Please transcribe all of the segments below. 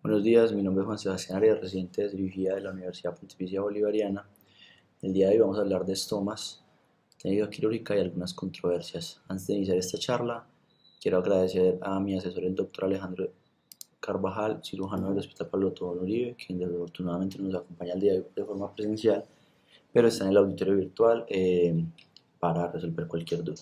Buenos días, mi nombre es Juan Sebastián Arias, residente de cirugía de la Universidad Pontificia Bolivariana. El día de hoy vamos a hablar de estomas, técnica quirúrgica y algunas controversias. Antes de iniciar esta charla, quiero agradecer a mi asesor, el doctor Alejandro Carvajal, cirujano del Hospital Pablo Tobón Uribe, quien desafortunadamente nos acompaña el día de hoy de forma presencial, pero está en el auditorio virtual para resolver cualquier duda.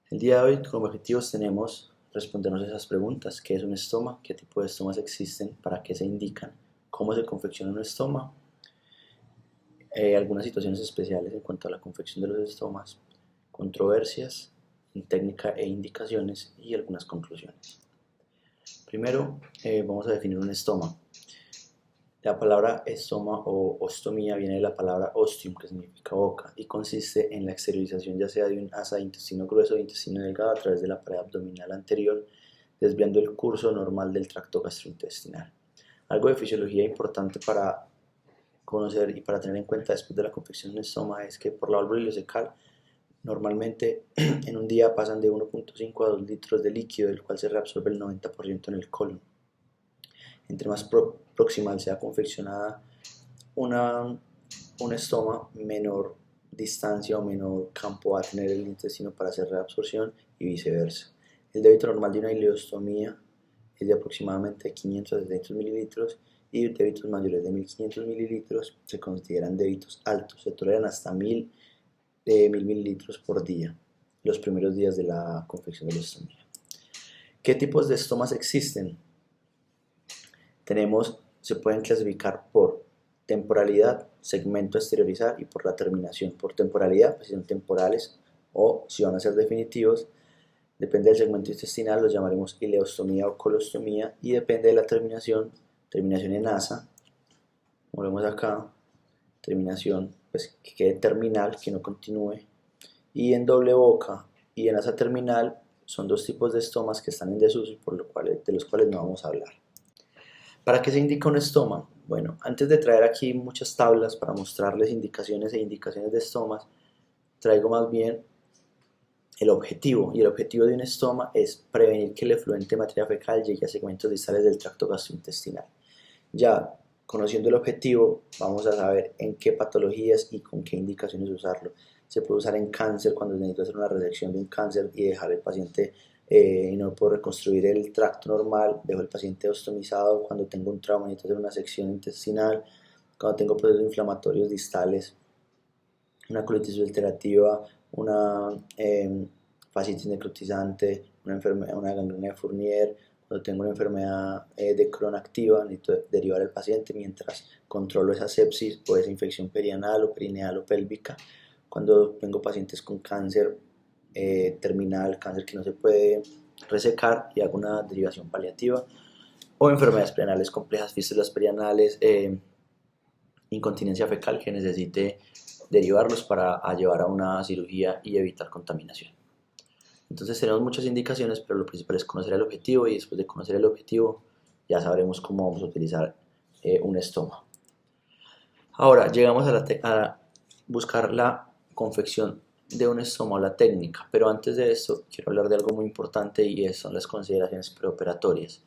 El día de hoy como objetivos tenemos respondernos esas preguntas: ¿qué es un estoma? ¿Qué tipo de estomas existen? ¿Para qué se indican? ¿Cómo se confecciona un estoma? Algunas situaciones especiales en cuanto a la confección de los estomas, controversias en técnica e indicaciones y algunas conclusiones. Primero vamos a definir un estoma. La palabra estoma o ostomía viene de la palabra ostium, que significa boca, y consiste en la exteriorización ya sea de un asa de intestino grueso o de intestino delgado a través de la pared abdominal anterior, desviando el curso normal del tracto gastrointestinal. Algo de fisiología importante para conocer y para tener en cuenta después de la confección de un estoma es que por la válvula ileocecal normalmente en un día pasan de 1.5 a 2 litros de líquido, del cual se reabsorbe el 90% en el colon. Entre más proximal sea confeccionada un estoma, menor distancia o menor campo va a tener el intestino para hacer reabsorción y viceversa. El débito normal de una ileostomía es de aproximadamente 500 a 700 mililitros y débitos mayores de 1500 mililitros se consideran débitos altos, se toleran hasta 1000 mililitros por día, los primeros días de la confección de la estomía. ¿Qué tipos de estomas existen? Se pueden clasificar por temporalidad, segmento a exteriorizar, y por la terminación. Por temporalidad, pues si son temporales o si van a ser definitivos, depende del segmento intestinal, los llamaremos ileostomía o colostomía, y depende de la terminación en asa, volvemos acá, terminación, pues que quede terminal, que no continúe, y en doble boca y en asa terminal son dos tipos de estomas que están en desuso, de los cuales no vamos a hablar. ¿Para qué se indica un estoma? Bueno, antes de traer aquí muchas tablas para mostrarles indicaciones de estomas, traigo más bien el objetivo. Y el objetivo de un estoma es prevenir que el efluente de materia fecal llegue a segmentos distales del tracto gastrointestinal. Ya conociendo el objetivo, vamos a saber en qué patologías y con qué indicaciones usarlo. Se puede usar en cáncer, cuando necesito hacer una resección de un cáncer y dejar el paciente y no puedo reconstruir el tracto normal, dejo el paciente ostomizado. Cuando tengo un trauma, necesito hacer una sección intestinal. Cuando tengo procesos inflamatorios distales, una colitis ulcerativa, una fascitis necrotizante, una gangrena de Fournier. Cuando tengo una enfermedad de Crohn activa, necesito derivar al paciente mientras controlo esa sepsis o esa infección perianal o perineal o pélvica. Cuando tengo pacientes con cáncer terminal, cáncer que no se puede resecar, y hago una derivación paliativa, o enfermedades perianales complejas, fístulas perianales, incontinencia fecal que necesite derivarlos para llevar a una cirugía y evitar contaminación. Entonces tenemos muchas indicaciones, pero lo principal es conocer el objetivo, y después de conocer el objetivo ya sabremos cómo vamos a utilizar un estoma. Ahora llegamos a buscar la confección de un estoma o la técnica, pero antes de esto quiero hablar de algo muy importante, y son las consideraciones preoperatorias.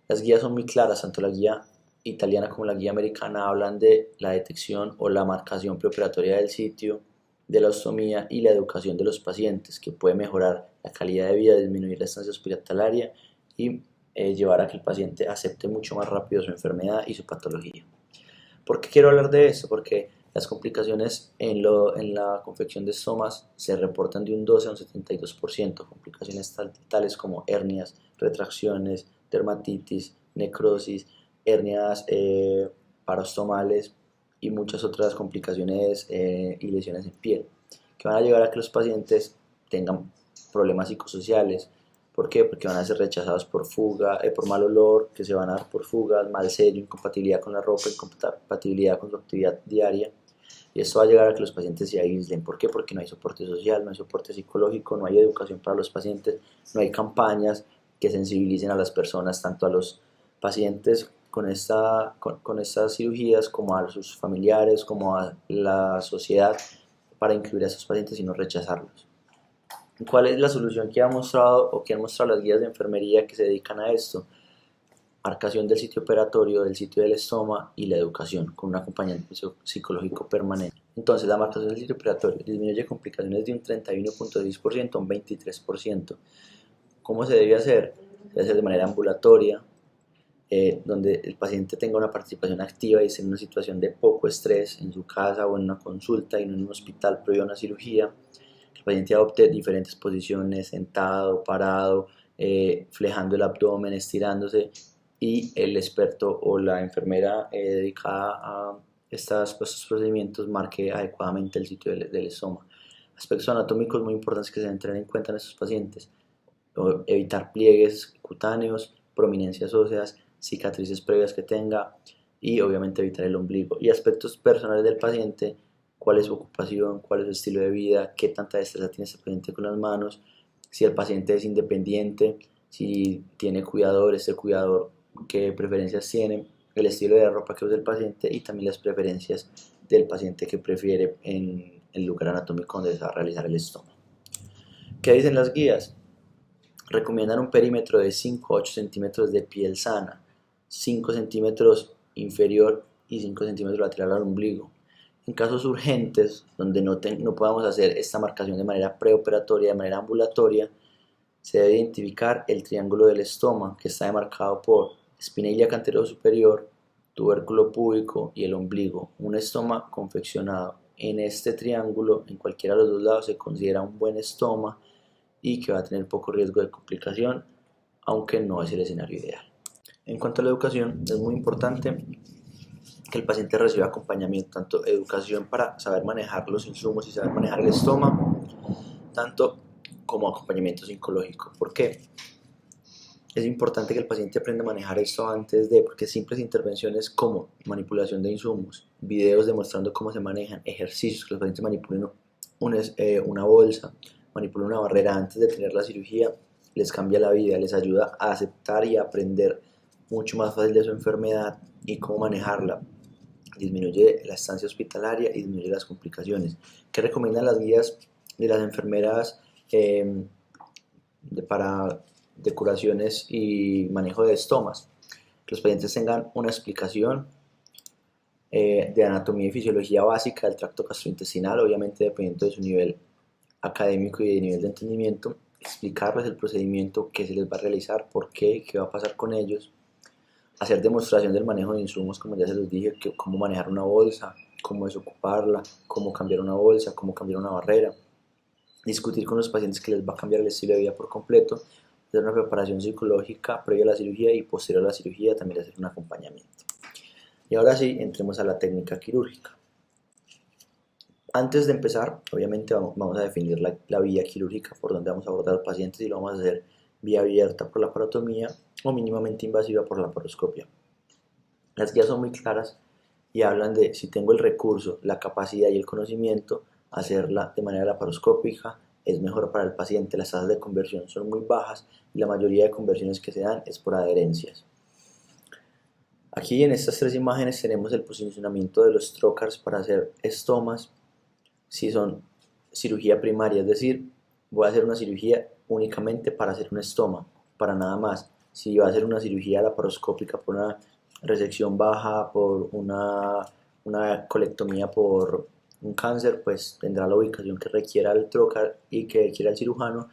Las guías son muy claras, tanto la guía italiana como la guía americana hablan de la detección o la marcación preoperatoria del sitio de la ostomía y la educación de los pacientes, que puede mejorar la calidad de vida, disminuir la estancia hospitalaria y llevar a que el paciente acepte mucho más rápido su enfermedad y su patología. ¿Por qué quiero hablar de esto? Porque las complicaciones en la confección de estomas se reportan de un 12 a un 72%, complicaciones tales como hernias, retracciones, dermatitis, necrosis, hernias parostomales y muchas otras complicaciones y lesiones en piel, que van a llevar a que los pacientes tengan problemas psicosociales. ¿Por qué? Porque van a ser rechazados por fuga, por mal olor, que se van a dar por fugas, mal sello, incompatibilidad con la ropa, incompatibilidad con su actividad diaria. Y esto va a llegar a que los pacientes se aíslen. ¿Por qué? Porque no hay soporte social, no hay soporte psicológico, no hay educación para los pacientes, no hay campañas que sensibilicen a las personas, tanto a los pacientes con estas cirugías, como a sus familiares, como a la sociedad, para incluir a estos pacientes y no rechazarlos. ¿Cuál es la solución que ha mostrado o que han mostrado las guías de enfermería que se dedican a esto? marcación del sitio operatorio, del sitio del estoma y la educación con un acompañamiento psicológico permanente. Entonces, la marcación del sitio operatorio disminuye complicaciones de un 31.6% a un 23%. ¿Cómo se debe hacer? Se debe hacer de manera ambulatoria, donde el paciente tenga una participación activa y esté en una situación de poco estrés en su casa o en una consulta y no en un hospital previo a una cirugía. Que el paciente adopte diferentes posiciones, sentado, parado, flejando el abdomen, estirándose, y el experto o la enfermera dedicada a estos procedimientos marque adecuadamente el sitio del estoma. Aspectos anatómicos muy importantes que se deben tener en cuenta en estos pacientes: evitar pliegues cutáneos, prominencias óseas, cicatrices previas que tenga, y obviamente evitar el ombligo. Y aspectos personales del paciente: cuál es su ocupación, cuál es su estilo de vida, qué tanta destreza tiene este paciente con las manos, si el paciente es independiente, si tiene cuidador, este cuidador qué preferencias tiene, el estilo de la ropa que usa el paciente y también las preferencias del paciente que prefiere en el lugar anatómico donde se va a realizar el estoma. ¿Qué dicen las guías? Recomiendan un perímetro de 5 a 8 centímetros de piel sana, 5 centímetros inferior y 5 centímetros lateral al ombligo. En casos urgentes, donde no podamos hacer esta marcación de manera preoperatoria, de manera ambulatoria, se debe identificar el triángulo del estoma, que está demarcado por espina ilíaca anterior superior, tubérculo púbico y el ombligo. Un estoma confeccionado en este triángulo, en cualquiera de los dos lados, se considera un buen estoma y que va a tener poco riesgo de complicación, aunque no es el escenario ideal. En cuanto a la educación, es muy importante que el paciente reciba acompañamiento, tanto educación para saber manejar los insumos y saber manejar el estoma, tanto como acompañamiento psicológico. ¿Por qué? Es importante que el paciente aprenda a manejar esto antes de, porque simples intervenciones como manipulación de insumos, videos demostrando cómo se manejan, ejercicios que los pacientes manipulen una bolsa, manipulen una barrera antes de tener la cirugía, les cambia la vida, les ayuda a aceptar y a aprender mucho más fácil de su enfermedad y cómo manejarla. Disminuye la estancia hospitalaria y disminuye las complicaciones. ¿Qué recomiendan las guías de las enfermeras de curaciones y manejo de estomas? Que los pacientes tengan una explicación de anatomía y fisiología básica del tracto gastrointestinal, obviamente dependiendo de su nivel académico y de nivel de entendimiento, explicarles el procedimiento que se les va a realizar, por qué va a pasar con ellos, hacer demostración del manejo de insumos, como ya se los dije, cómo manejar una bolsa, cómo desocuparla, cómo cambiar una bolsa, cómo cambiar una barrera, discutir con los pacientes que les va a cambiar el estilo de vida por completo, hacer una preparación psicológica previa a la cirugía y posterior a la cirugía también hacer un acompañamiento. Y ahora sí, entremos a la técnica quirúrgica. Antes de empezar, obviamente vamos a definir la vía quirúrgica por donde vamos a abordar al paciente, si lo vamos a hacer vía abierta por la laparotomía o mínimamente invasiva por la laparoscopia. Las guías son muy claras y hablan de, si tengo el recurso, la capacidad y el conocimiento, hacerla de manera laparoscópica es mejor para el paciente. Las tasas de conversión son muy bajas y la mayoría de conversiones que se dan es por adherencias. Aquí en estas tres imágenes tenemos el posicionamiento de los trocars para hacer estomas. Si son cirugía primaria, es decir, voy a hacer una cirugía únicamente para hacer un estoma, para nada más. Si va a hacer una cirugía laparoscópica por una resección baja, por una colectomía por un cáncer, pues tendrá la ubicación que requiera el trocar y que quiera el cirujano,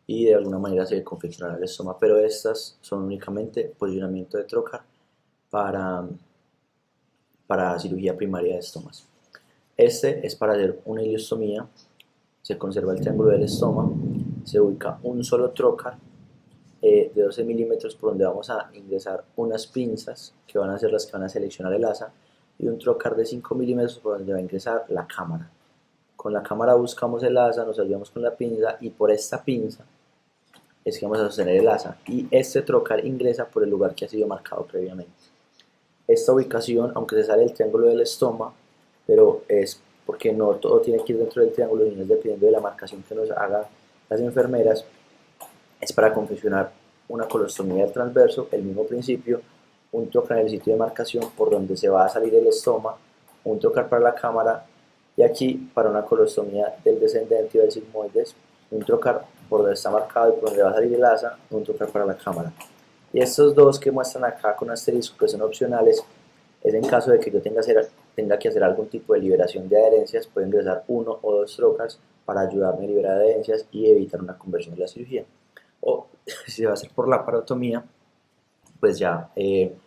y de alguna manera se confeccionará el estoma, pero estas son únicamente posicionamiento de trocar para cirugía primaria de estomas. Este es para hacer una iliostomía, se conserva el triángulo del estoma, se ubica un solo trocar de 12 milímetros por donde vamos a ingresar unas pinzas que van a ser las que van a seleccionar el asa, y un trocar de 5 milímetros por donde va a ingresar la cámara. Con la cámara buscamos el asa, nos ayudamos con la pinza y por esta pinza es que vamos a sostener el asa, y este trocar ingresa por el lugar que ha sido marcado previamente. Esta ubicación, aunque se sale del triángulo del estoma, pero es porque no todo tiene que ir dentro del triángulo, sino es dependiendo de la marcación que nos hagan las enfermeras, es para confeccionar una colostomía del transverso, el mismo principio, un trocar en el sitio de marcación por donde se va a salir el estoma, un trocar para la cámara, y aquí para una colostomía del descendente o del sigmoides, un trocar por donde está marcado y por donde va a salir el asa, un trocar para la cámara. Y estos dos que muestran acá con asterisco, que son opcionales, es en caso de que yo tenga que hacer algún tipo de liberación de adherencias, puedo ingresar 1 o 2 trocas para ayudarme a liberar adherencias y evitar una conversión de la cirugía. O si se va a hacer por la parotomía, pues ya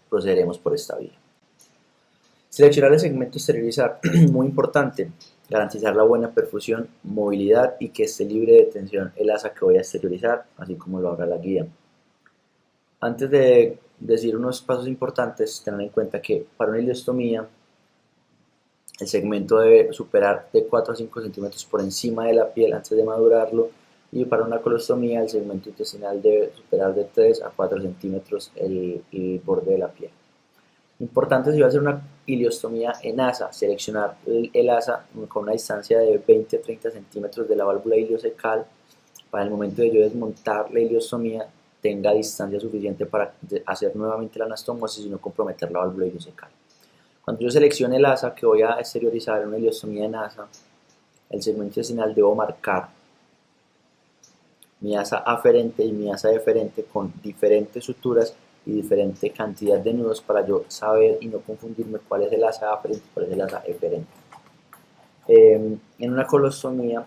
procederemos por esta vía. Seleccionar el segmento esterilizar, muy importante, garantizar la buena perfusión, movilidad y que esté libre de tensión el asa que voy a exteriorizar, así como lo habrá la guía. Antes de decir unos pasos importantes, tener en cuenta que para una ileostomía el segmento debe superar de 4 a 5 centímetros por encima de la piel antes de madurarlo, y para una colostomía el segmento intestinal debe superar de 3 a 4 centímetros el borde de la piel. Importante, si va a hacer una ileostomía en asa, seleccionar el asa con una distancia de 20 a 30 centímetros de la válvula iliocecal para el momento de yo desmontar la ileostomía tenga distancia suficiente para hacer nuevamente la anastomosis y no comprometer la válvula iliocecal. Cuando yo seleccione el asa que voy a exteriorizar en una ileostomía en asa, el segmento intestinal debo marcar mi asa aferente y mi asa deferente con diferentes suturas y diferente cantidad de nudos para yo saber y no confundirme cuál es el asa aferente y cuál es el asa eferente. En una colostomía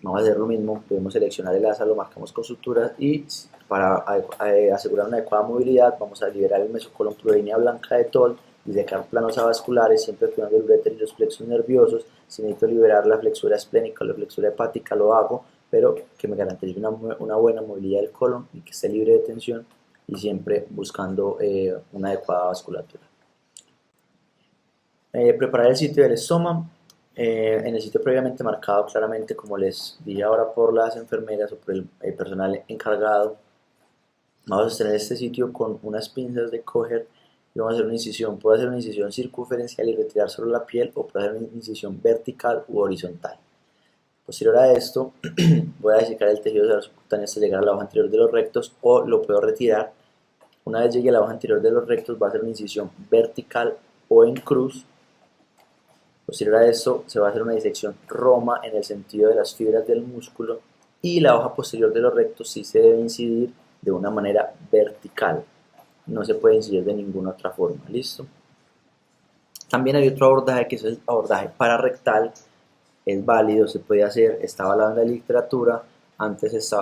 vamos a hacer lo mismo, debemos seleccionar el asa, lo marcamos con suturas y para asegurar una adecuada movilidad vamos a liberar el mesocolon por línea blanca de Toll y secar planos avasculares, siempre cuidando el uréter y los plexos nerviosos. Si necesito liberar la flexura esplénica o la flexura hepática lo hago, pero que me garantice una buena movilidad del colon y que esté libre de tensión y siempre buscando una adecuada vasculatura. Preparar el sitio del estoma. En el sitio previamente marcado claramente, como les dije ahora, por las enfermeras o por el personal encargado, vamos a sostener este sitio con unas pinzas de coger y vamos a hacer una incisión. Puedo hacer una incisión circunferencial y retirar solo la piel, o puedo hacer una incisión vertical u horizontal. Posterior a esto, voy a desicar el tejido subcutáneo hasta llegar a la hoja anterior de los rectos, o lo puedo retirar. Una vez llegue a la hoja anterior de los rectos, va a hacer una incisión vertical o en cruz. Posterior a esto, se va a hacer una disección roma en el sentido de las fibras del músculo, y la hoja posterior de los rectos sí se debe incidir de una manera vertical. No se puede incidir de ninguna otra forma. ¿Listo? También hay otro abordaje, que es el abordaje pararectal. Es válido, se puede hacer, está avalado en la literatura. Antes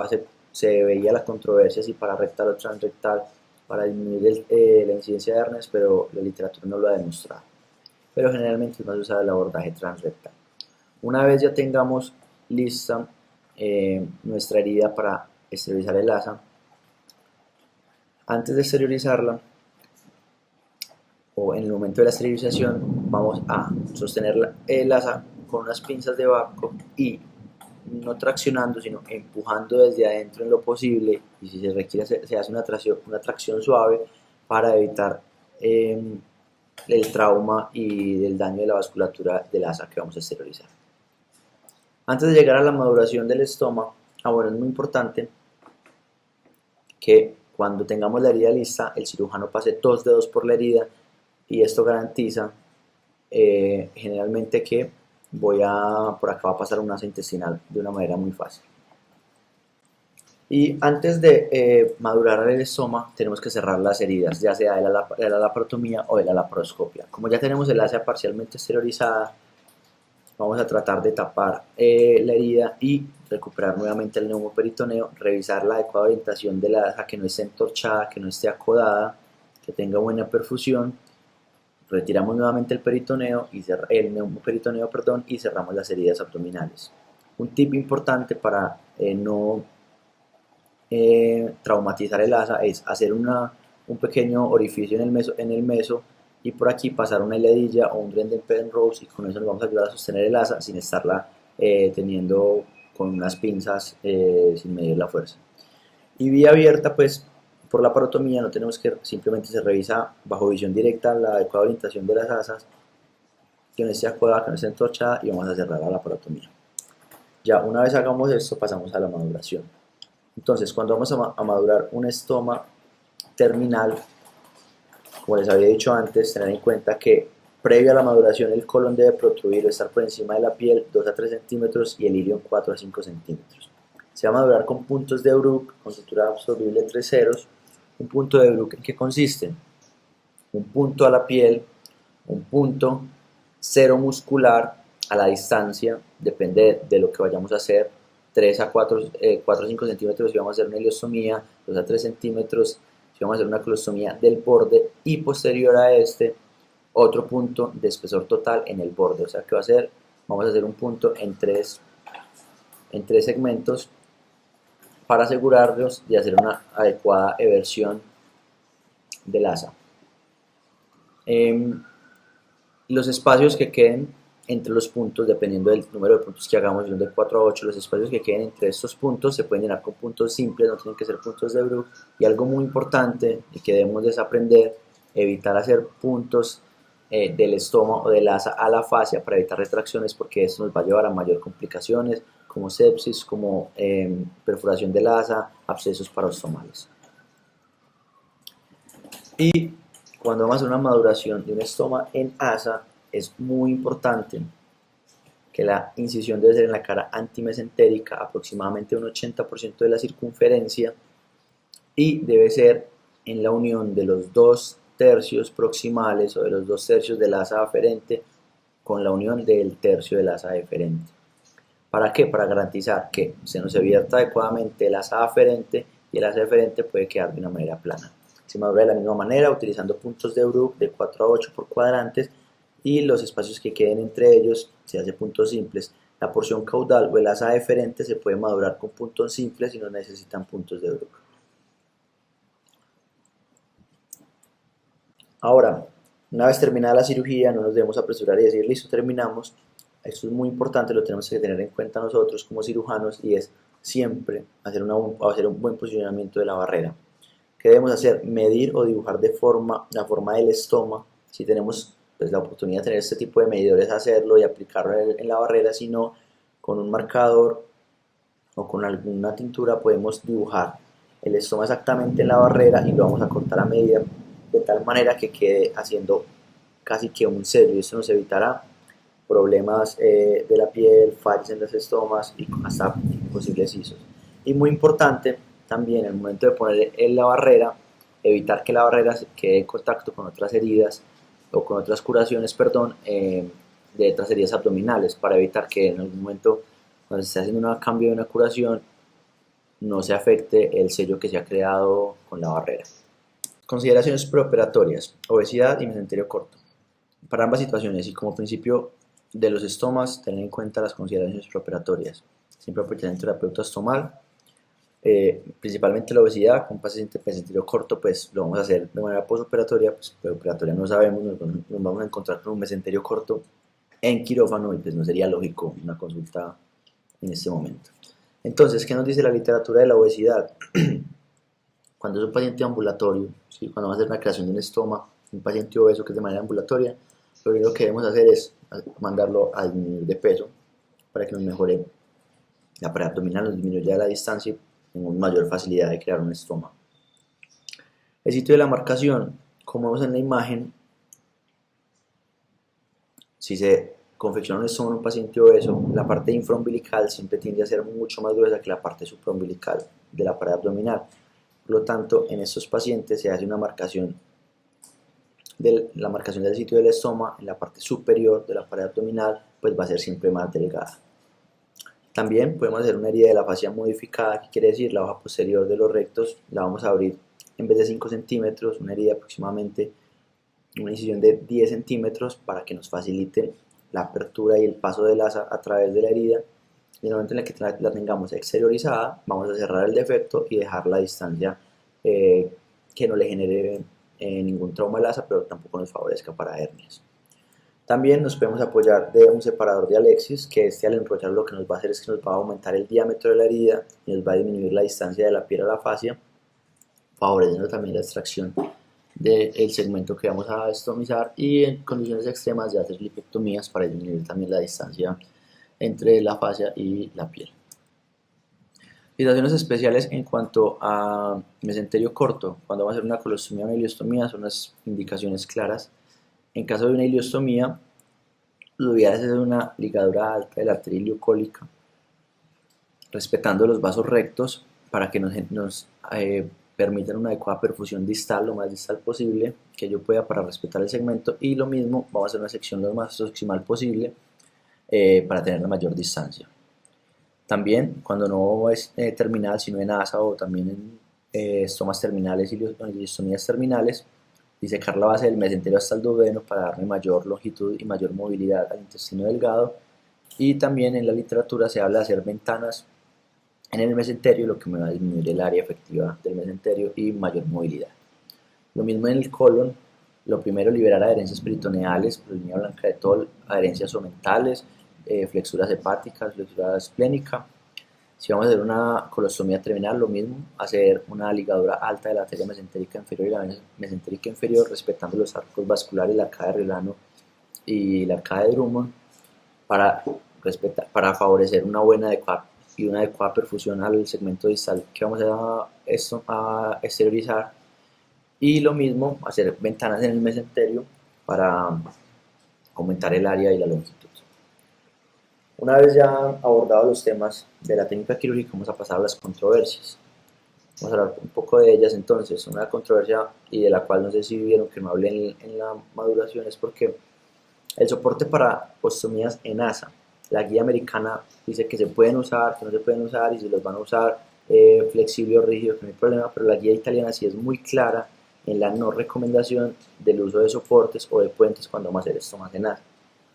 se veía la controversia si pararectal o transrectal para disminuir la incidencia de hernias, pero la literatura no lo ha demostrado. Pero generalmente es más usado el abordaje transrectal. Una vez ya tengamos lista nuestra herida para esterilizar el asa, antes de esterilizarla o en el momento de la esterilización, vamos a sostener el asa con unas pinzas de Babcock y no traccionando, sino empujando desde adentro en lo posible, y si se requiere se hace una tracción suave para evitar el trauma y el daño de la vasculatura del asa que vamos a esterilizar. Antes de llegar a la maduración del estoma, bueno, es muy importante que cuando tengamos la herida lista, el cirujano pase 2 dedos por la herida, y esto garantiza generalmente que por acá va a pasar un asa intestinal de una manera muy fácil. Y antes de madurar el estoma, tenemos que cerrar las heridas, ya sea de la laparotomía o de la laparoscopia. Como ya tenemos el asa parcialmente exteriorizada, vamos a tratar de tapar la herida y recuperar nuevamente el neumoperitoneo, revisar la adecuada orientación de la asa, que no esté entorchada, que no esté acodada, que tenga buena perfusión. Retiramos nuevamente el neumoperitoneo, y cerramos las heridas abdominales. Un tip importante para no traumatizar el asa es hacer un pequeño orificio en el meso y por aquí pasar una heladilla o un Trendelenburg, y con eso nos vamos a ayudar a sostener el asa sin estarla teniendo con unas pinzas sin medir la fuerza. Y vía abierta, pues por la parotomía no tenemos que, simplemente se revisa bajo visión directa la adecuada orientación de las asas, que no esté acodada, que no esté entorchada, y vamos a cerrar a la parotomía. Ya una vez hagamos esto, pasamos a la maduración. Entonces, cuando vamos a madurar un estoma terminal, como les había dicho antes, tener en cuenta que previo a la maduración el colon debe protruir o estar por encima de la piel 2 a 3 centímetros y el ilion 4 a 5 centímetros. Se va a madurar con puntos de Bruch, con sutura absorbible 3 ceros, Un punto de Bruch, ¿en qué consiste? Un punto a la piel, un punto cero muscular a la distancia, depende de lo que vayamos a hacer, 3 a 4, 4 a 5 centímetros si vamos a hacer una ileostomía, 2 a 3 centímetros si vamos a hacer una colostomía del borde, y posterior a este, otro punto de espesor total en el borde. O sea que vamos a hacer un punto en tres segmentos para asegurarnos de hacer una adecuada eversión del asa. Los espacios que queden entre los puntos, dependiendo del número de puntos que hagamos, son de 4 a 8, los espacios que queden entre estos puntos se pueden llenar con puntos simples, no tienen que ser puntos de Bruch. Y algo muy importante y que debemos desaprender, evitar hacer puntos del estómago o del asa a la fascia para evitar retracciones, porque esto nos va a llevar a mayor complicaciones como sepsis, como perforación del asa, abscesos parostomales. Y cuando vamos a hacer una maduración de un estoma en asa, es muy importante que la incisión debe ser en la cara antimesentérica, aproximadamente un 80% de la circunferencia, y debe ser en la unión de los 2/3 proximales o de los 2/3 del asa aferente con la unión del tercio del asa deferente. ¿Para qué? Para garantizar que se nos vierta adecuadamente el asa aferente y el asa deferente puede quedar de una manera plana. Se madura de la misma manera utilizando puntos de Bruch de 4 a 8 por cuadrantes, y los espacios que queden entre ellos se hace puntos simples. La porción caudal o el asa deferente se puede madurar con puntos simples y no necesitan puntos de Bruch. Ahora, una vez terminada la cirugía, no nos debemos apresurar y decir, listo, terminamos. Esto es muy importante, lo tenemos que tener en cuenta nosotros como cirujanos, y es siempre hacer un buen posicionamiento de la barrera. ¿Qué debemos hacer? Medir o dibujar la forma del estoma. Si tenemos pues, la oportunidad de tener este tipo de medidores, hacerlo y aplicarlo en la barrera. Si no, con un marcador o con alguna tintura podemos dibujar el estoma exactamente en la barrera y lo vamos a cortar a medida, de tal manera que quede haciendo casi que un sello, y esto nos evitará problemas de la piel, fallas en los estomas y hasta posibles sisos. Y muy importante también, en el momento de poner en la barrera, evitar que la barrera se quede en contacto con otras heridas o con otras curaciones, de otras heridas abdominales, para evitar que en algún momento, cuando se esté haciendo un cambio de una curación, no se afecte el sello que se ha creado con la barrera. Consideraciones preoperatorias: obesidad y mesenterio corto. Para ambas situaciones y como principio de los estomas, tener en cuenta las consideraciones preoperatorias. Siempre apoyar en terapeuta estomal, principalmente la obesidad. Con un paciente mesenterio corto, pues lo vamos a hacer de manera postoperatoria, pues preoperatoria no sabemos, nos vamos a encontrar con un mesenterio corto en quirófano y pues no sería lógico una consulta en este momento. Entonces, ¿qué nos dice la literatura de la obesidad? Cuando es un paciente ambulatorio, ¿sí? Cuando va a hacer una creación de un estoma, un paciente obeso que es de manera ambulatoria, lo primero que debemos hacer es mandarlo a disminuir de peso para que nos mejore la pared abdominal, nos disminuya la distancia y tenemos mayor facilidad de crear un estoma. El sitio de la marcación, como vemos en la imagen, si se confecciona un estoma en un paciente obeso, la parte infraumbilical siempre tiende a ser mucho más gruesa que la parte supraumbilical de la pared abdominal. Por lo tanto, en estos pacientes se hace una marcación del sitio del estoma en la parte superior de la pared abdominal, pues va a ser siempre más delgada. También podemos hacer una herida de la fascia modificada, que quiere decir la hoja posterior de los rectos, la vamos a abrir en vez de 5 centímetros, una herida aproximadamente, una incisión de 10 centímetros para que nos facilite la apertura y el paso del asa a través de la herida. Y en el momento en el que la tengamos exteriorizada, vamos a cerrar el defecto y dejar la distancia que no le genere ningún trauma al asa, pero tampoco nos favorezca para hernias. También nos podemos apoyar de un separador de Alexis, que al enrollar lo que nos va a hacer es que nos va a aumentar el diámetro de la herida y nos va a disminuir la distancia de la piel a la fascia, favoreciendo también la extracción del segmento que vamos a estomizar, y en condiciones extremas de hacer lipectomías para disminuir también la distancia entre la fascia y la piel. Situaciones especiales en cuanto a mesenterio corto. Cuando vamos a hacer una colostomía o una ileostomía, son las indicaciones claras. En caso de una ileostomía, lo ideal es hacer una ligadura alta de la arteria iliocólica, respetando los vasos rectos para que nos permiten una adecuada perfusión distal, lo más distal posible que yo pueda para respetar el segmento, y lo mismo, vamos a hacer una sección lo más proximal posible para tener la mayor distancia. También cuando no es terminal, sino en asa o también en estomas terminales y ileostomías terminales, disecar la base del mesenterio hasta el duodeno para darle mayor longitud y mayor movilidad al intestino delgado. Y también en la literatura se habla de hacer ventanas en el mesenterio, lo que me va a disminuir el área efectiva del mesenterio y mayor movilidad. Lo mismo en el colon, lo primero, liberar adherencias peritoneales, por línea blanca de Toll, adherencias omentales, flexuras hepáticas, flexura esplénica. Si vamos a hacer una colostomía terminal, lo mismo, hacer una ligadura alta de la arteria mesentérica inferior y la vena mesentérica inferior, respetando los arcos vasculares, la arcada de Riolano y la arcada de Drummond, para favorecer una buena y una adecuada perfusión al segmento distal que vamos a exteriorizar. Y lo mismo, hacer ventanas en el mesenterio para aumentar el área y la longitud. Una vez ya abordados los temas de la técnica quirúrgica, vamos a pasar a las controversias. Vamos a hablar un poco de ellas entonces. Una controversia, y de la cual no sé si vieron que no hablé en la maduración, es porque el soporte para ostomías en asa, la guía americana dice que se pueden usar, que no se pueden usar, y si los van a usar flexible o rígido, que no hay problema, pero la guía italiana sí es muy clara en la no recomendación del uso de soportes o de puentes cuando vamos a hacer estomas en asa.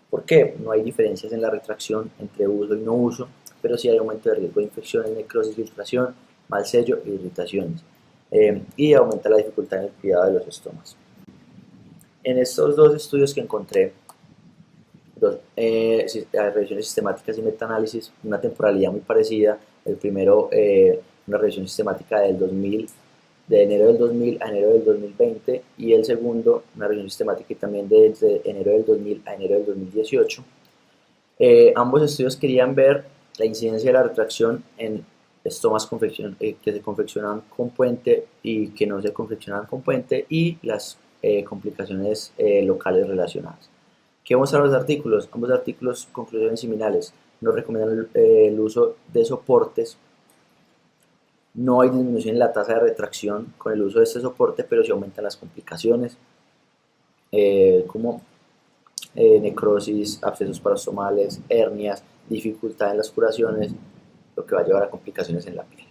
¿Por qué? No hay diferencias en la retracción entre uso y no uso, pero sí hay aumento de riesgo de infecciones, necrosis, filtración, mal sello e irritaciones. Y aumenta la dificultad en el cuidado de los estomas. En estos dos estudios que encontré, revisiones sistemáticas y metaanálisis, una temporalidad muy parecida. El primero, una revisión sistemática del 2000, de enero del 2000 a enero del 2020, y el segundo, una revisión sistemática también desde enero del 2000 a enero del 2018. Ambos estudios querían ver la incidencia de la retracción en estomas que se confeccionaban con puente y que no se confeccionaban con puente, y las complicaciones locales relacionadas. ¿Qué vamos a los artículos? Ambos artículos, conclusiones similares. Nos recomiendan el uso de soportes. No hay disminución en la tasa de retracción con el uso de este soporte, pero sí aumentan las complicaciones, como necrosis, abscesos parastomales, hernias, dificultad en las curaciones, lo que va a llevar a complicaciones en la piel.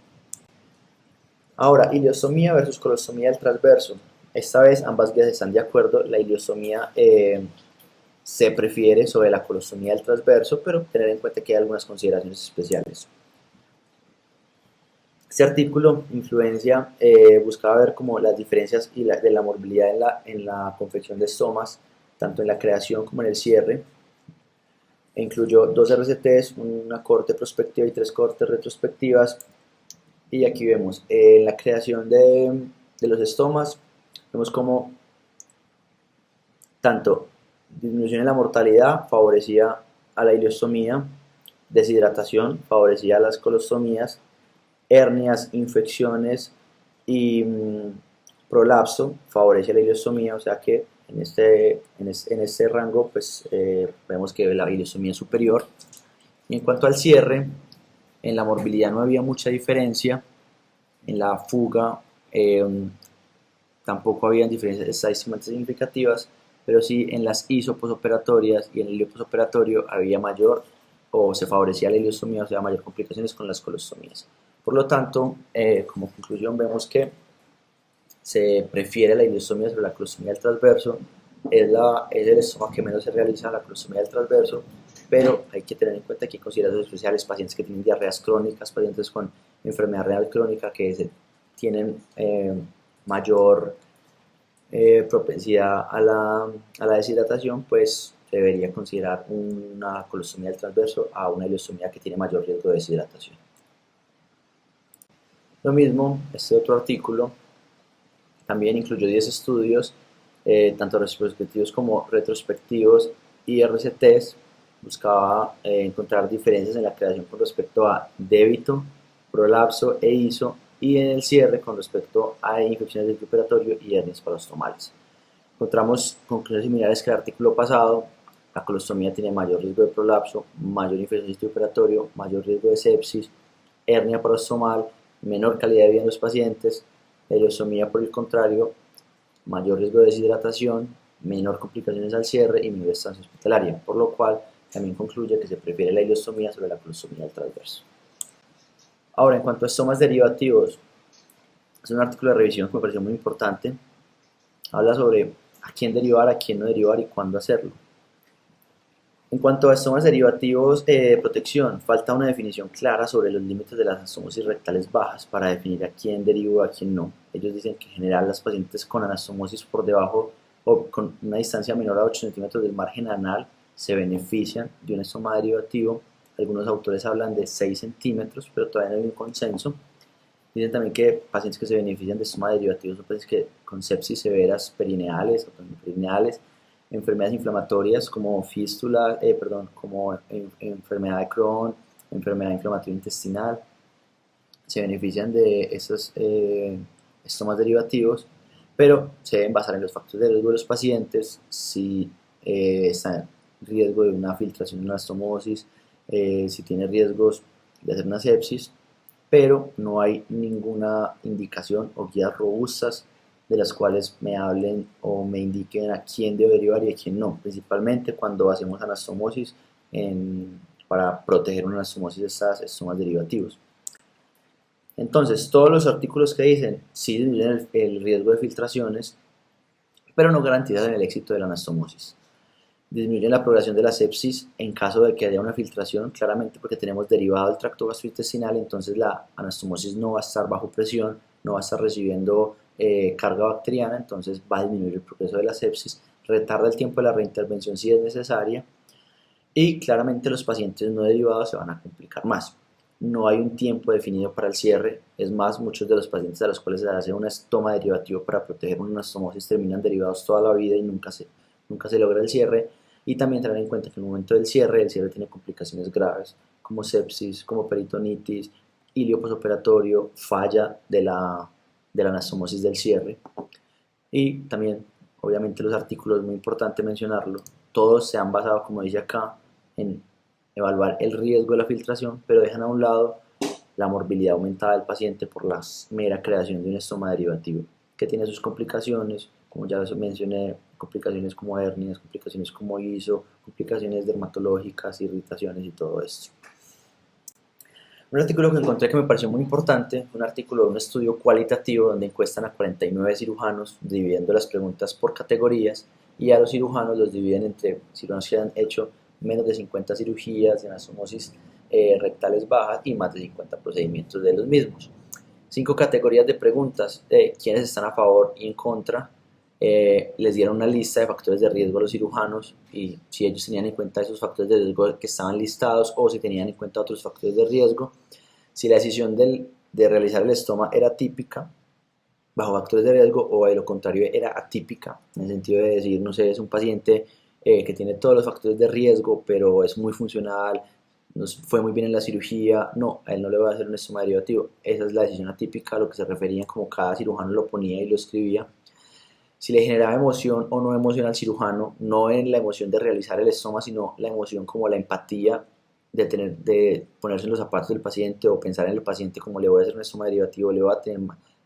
Ahora, ileostomía versus colostomía del transverso. Esta vez ambas guías están de acuerdo. La ileostomía se prefiere sobre la colostomía del transverso, pero tener en cuenta que hay algunas consideraciones especiales. Este artículo, Influencia, buscaba ver como las diferencias de la morbilidad en la confección de estomas, tanto en la creación como en el cierre. Incluyó 2 RCTs, una corte prospectiva y 3 cortes retrospectivas. Y aquí vemos en la creación de los estomas, vemos como tanto disminución en la mortalidad favorecía a la ileostomía, deshidratación favorecía a las colostomías, hernias, infecciones y prolapso favorece a la ileostomía. O sea que en este rango pues vemos que la ileostomía es superior. Y en cuanto al cierre, en la morbilidad no había mucha diferencia, en la fuga tampoco habían diferencias estadísticamente significativas, pero sí en las ISO posoperatorias y en el IO posoperatorio había mayor, o se favorecía la ileostomía, o sea, mayor complicaciones con las colostomías. Por lo tanto, como conclusión vemos que se prefiere la ileostomía sobre la colostomía del transverso. Es el estómago que menos se realiza, la colostomía del transverso, pero hay que tener en cuenta que hay consideraciones especiales: pacientes que tienen diarreas crónicas, pacientes con enfermedad renal crónica que tienen mayor propensidad a la deshidratación, pues se debería considerar una colostomía del transverso a una ileostomía que tiene mayor riesgo de deshidratación. Lo mismo, este otro artículo también incluyó 10 estudios, tanto retrospectivos como retrospectivos y RCTs. Buscaba encontrar diferencias en la creación con respecto a débito, prolapso e ISO, y en el cierre con respecto a infecciones del operatorio y hernias parastomales. Encontramos conclusiones similares que el artículo pasado. La colostomía tiene mayor riesgo de prolapso, mayor infección del operatorio, mayor riesgo de sepsis, hernia parastomal, menor calidad de vida en los pacientes, La ileostomía, por el contrario, mayor riesgo de deshidratación, menor complicaciones al cierre y menor estancia hospitalaria, por lo cual también concluye que se prefiere la ileostomía sobre la colostomía del transverso. Ahora, en cuanto a estomas derivativos, es un artículo de revisión que me pareció muy importante. Habla sobre a quién derivar, a quién no derivar y cuándo hacerlo. En cuanto a estomas derivativos de protección, falta una definición clara sobre los límites de las anastomosis rectales bajas para definir a quién derivo y a quién no. Ellos dicen que en general las pacientes con anastomosis por debajo o con una distancia menor a 8 centímetros del margen anal se benefician de un estoma derivativo. Algunos autores hablan de 6 centímetros, pero todavía no hay un consenso. Dicen también que pacientes que se benefician de estoma derivativos son pacientes que con sepsis severas perineales o perineales, enfermedades inflamatorias como fístula, como enfermedad de Crohn, enfermedad inflamativa intestinal, se benefician de esos estomas derivativos, pero se deben basar en los factores de riesgo de los pacientes, si está en riesgo de una filtración en la estomosis, si tiene riesgos de hacer una sepsis, pero no hay ninguna indicación o guías robustas de las cuales me hablen o me indiquen a quién debo derivar y a quién no, principalmente cuando hacemos anastomosis para proteger una anastomosis de estas estomas derivativos. Entonces, todos los artículos que dicen sí disminuyen el riesgo de filtraciones, pero no garantizan el éxito de la anastomosis. Disminuyen la progresión de la sepsis en caso de que haya una filtración, claramente porque tenemos derivado del tracto gastrointestinal, entonces la anastomosis no va a estar bajo presión, no va a estar recibiendo carga bacteriana, entonces va a disminuir el progreso de la sepsis, retarda el tiempo de la reintervención si es necesaria, y claramente los pacientes no derivados se van a complicar más. No hay un tiempo definido para el cierre, es más, muchos de los pacientes a los cuales se hace un estoma derivativo para proteger una anastomosis terminan derivados toda la vida y nunca se logra el cierre. Y también tener en cuenta que en el momento del cierre, el cierre tiene complicaciones graves como sepsis, como peritonitis, ilio posoperatorio, falla de la anastomosis del cierre. Y también, obviamente, los artículos, muy importante mencionarlo, todos se han basado, como dice acá, en evaluar el riesgo de la filtración, pero dejan a un lado la morbilidad aumentada del paciente por la mera creación de un estoma derivativo, que tiene sus complicaciones, como ya mencioné, complicaciones como hernias, complicaciones como ISO, complicaciones dermatológicas, irritaciones y todo esto. Un artículo que encontré que me pareció muy importante, un artículo de un estudio cualitativo donde encuestan a 49 cirujanos dividiendo las preguntas por categorías y a los cirujanos los dividen entre cirujanos que han hecho menos de 50 cirugías de anastomosis rectales bajas y más de 50 procedimientos de los mismos. 5 categorías de preguntas de quiénes están a favor y en contra. Les dieron una lista de factores de riesgo a los cirujanos y si ellos tenían en cuenta esos factores de riesgo que estaban listados o si tenían en cuenta otros factores de riesgo, si la decisión de realizar el estoma era típica bajo factores de riesgo o de lo contrario era atípica, en el sentido de decir, no sé, es un paciente que tiene todos los factores de riesgo pero es muy funcional, nos fue muy bien en la cirugía, no, a él no le va a hacer un estoma derivativo. Esa es la decisión atípica, a lo que se refería como cada cirujano lo ponía y lo escribía. Si le generaba emoción o no emoción al cirujano, no en la emoción de realizar el estoma, sino la emoción como la empatía de ponerse en los zapatos del paciente o pensar en el paciente como le voy a hacer un estoma derivativo,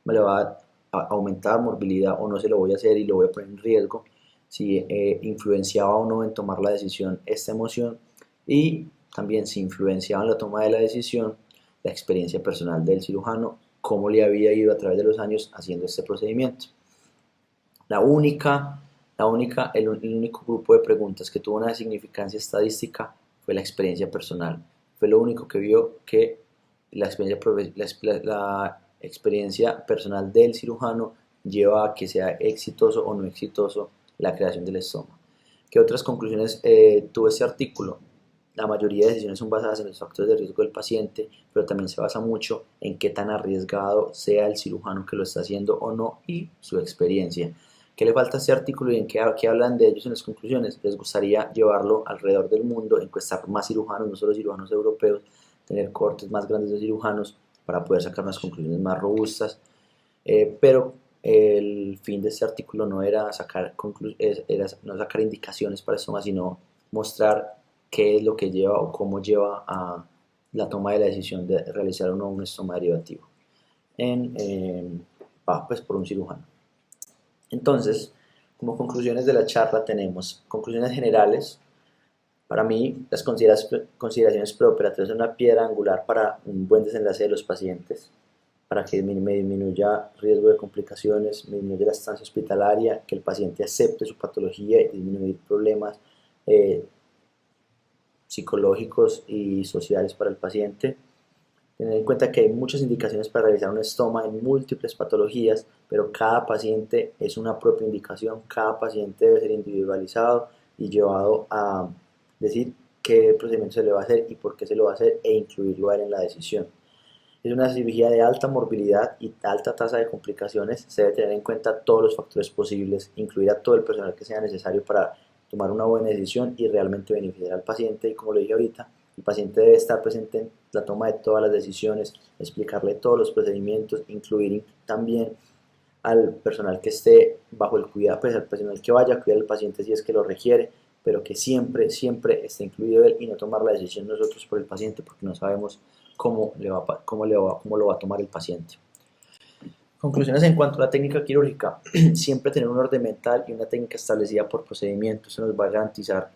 me le va a aumentar morbilidad o no se lo voy a hacer y lo voy a poner en riesgo, si influenciaba o no en tomar la decisión esta emoción y también si influenciaba en la toma de la decisión la experiencia personal del cirujano, cómo le había ido a través de los años haciendo este procedimiento. El único grupo de preguntas que tuvo una significancia estadística fue la experiencia personal. Fue lo único que vio que la experiencia personal del cirujano lleva a que sea exitoso o no exitoso la creación del estoma. ¿Qué otras conclusiones tuvo este artículo? La mayoría de decisiones son basadas en los factores de riesgo del paciente, pero también se basa mucho en qué tan arriesgado sea el cirujano que lo está haciendo o no y su experiencia. ¿Qué le falta a este artículo y en qué hablan de ellos en las conclusiones? Les gustaría llevarlo alrededor del mundo, encuestar más cirujanos, no solo cirujanos europeos, tener cortes más grandes de cirujanos para poder sacar unas conclusiones más robustas. Pero el fin de este artículo no era no sacar indicaciones para esto, sino mostrar qué es lo que lleva o cómo lleva a la toma de la decisión de realizar o no un estoma derivativo. pues por un cirujano. Entonces, como conclusiones de la charla tenemos conclusiones generales. Para mí, las consideraciones preoperatorias son una piedra angular para un buen desenlace de los pacientes, para que me disminuya riesgo de complicaciones, me disminuya la estancia hospitalaria, que el paciente acepte su patología y disminuir problemas psicológicos y sociales para el paciente. Tener en cuenta que hay muchas indicaciones para realizar un estoma en múltiples patologías, pero cada paciente es una propia indicación, cada paciente debe ser individualizado y llevado a decir qué procedimiento se le va a hacer y por qué se lo va a hacer e incluirlo a él en la decisión. Es una cirugía de alta morbilidad y alta tasa de complicaciones, se debe tener en cuenta todos los factores posibles, incluir a todo el personal que sea necesario para tomar una buena decisión y realmente beneficiar al paciente. Y como lo dije ahorita, el paciente debe estar presente en la toma de todas las decisiones, explicarle todos los procedimientos, incluir también al personal que esté bajo el cuidado, pues al personal que vaya a cuidar al paciente si es que lo requiere, pero que siempre, siempre esté incluido él y no tomar la decisión nosotros por el paciente, porque no sabemos cómo lo va a tomar el paciente. Conclusiones en cuanto a la técnica quirúrgica. Siempre tener un orden mental y una técnica establecida por procedimiento. Eso nos va a garantizar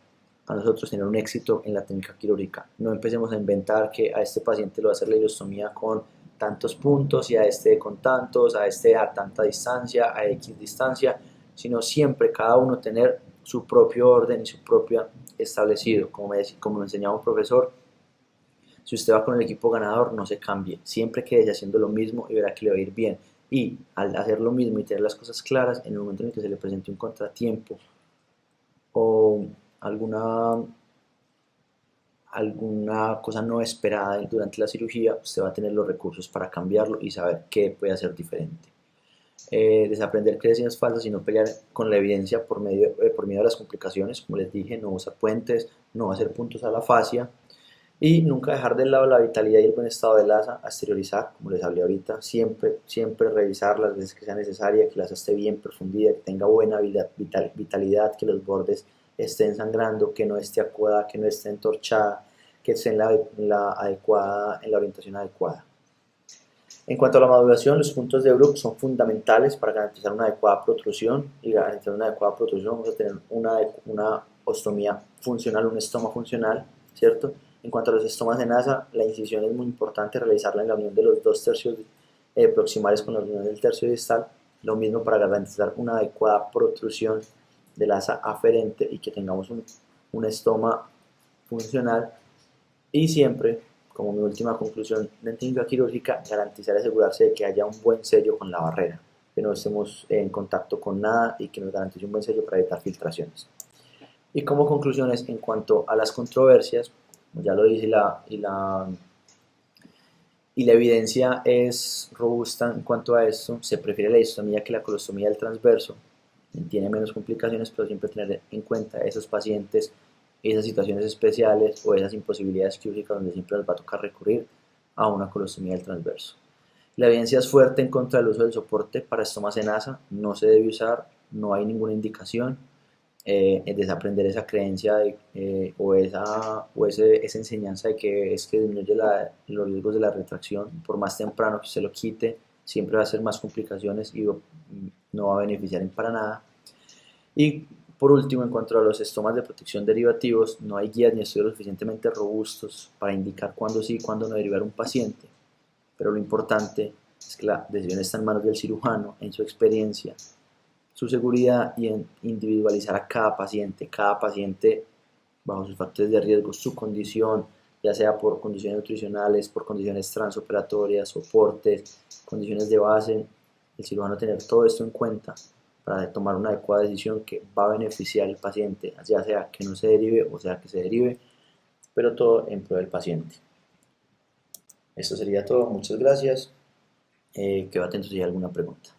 a nosotros tener un éxito en la técnica quirúrgica. No empecemos a inventar que a este paciente lo va a hacer la ileostomía con tantos puntos y a este con tantos, a este a tanta distancia, a X distancia, sino siempre cada uno tener su propio orden y su propio establecido. Como me enseñaba un profesor, si usted va con el equipo ganador, no se cambie. Siempre quede haciendo lo mismo y verá que le va a ir bien. Y al hacer lo mismo y tener las cosas claras, en el momento en el que se le presente un contratiempo o alguna cosa no esperada durante la cirugía, usted va a tener los recursos para cambiarlo y saber qué puede hacer diferente. Desaprender creencias falsas y no pelear con la evidencia por miedo a las complicaciones. Como les dije, no usar puentes, no hacer puntos a la fascia. Y nunca dejar de lado la vitalidad y el buen estado del asa, a exteriorizar, como les hablé ahorita, siempre, siempre revisar las veces que sea necesaria, que la asa esté bien profundida, que tenga buena vitalidad, que los bordes estén sangrando, que no esté acuada, que no esté entorchada, que esté en la orientación adecuada. En cuanto a la maduración, los puntos de Bruch son fundamentales para garantizar una adecuada protrusión, y garantizar una adecuada protrusión vamos a tener una ostomía funcional, un estoma funcional, ¿cierto? En cuanto a los estomas en asa, la incisión es muy importante realizarla en la unión de los dos tercios proximales con la unión del tercio distal, lo mismo para garantizar una adecuada protrusión del asa aferente y que tengamos un estoma funcional. Y siempre, como mi última conclusión de técnica quirúrgica, garantizar y asegurarse de que haya un buen sello con la barrera, que no estemos en contacto con nada y que nos garantice un buen sello para evitar filtraciones. Y como conclusiones, en cuanto a las controversias, ya lo dice, la evidencia es robusta en cuanto a esto. Se prefiere la istomía que la colostomía del transverso, tiene menos complicaciones, pero siempre tener en cuenta esos pacientes, esas situaciones especiales o esas imposibilidades quirúrgicas donde siempre nos va a tocar recurrir a una colostomía del transverso. La evidencia es fuerte en contra del uso del soporte para estomas en asa, no se debe usar, no hay ninguna indicación. Desaprender esa creencia o esa enseñanza de que es que disminuye los riesgos de la retracción, por más temprano que se lo quite, siempre va a ser más complicaciones y no va a beneficiar para nada. Y por último, en cuanto a los estomas de protección derivativos, no hay guías ni estudios lo suficientemente robustos para indicar cuándo sí y cuándo no derivar un paciente, pero lo importante es que la decisión está en manos del cirujano, en su experiencia, su seguridad y en individualizar a cada paciente bajo sus factores de riesgo, su condición, ya sea por condiciones nutricionales, por condiciones transoperatorias, soportes, condiciones de base. El cirujano tener todo esto en cuenta para tomar una adecuada decisión que va a beneficiar al paciente, ya sea que no se derive o sea que se derive, pero todo en pro del paciente. Esto sería todo, muchas gracias. Quedo atento si hay alguna pregunta.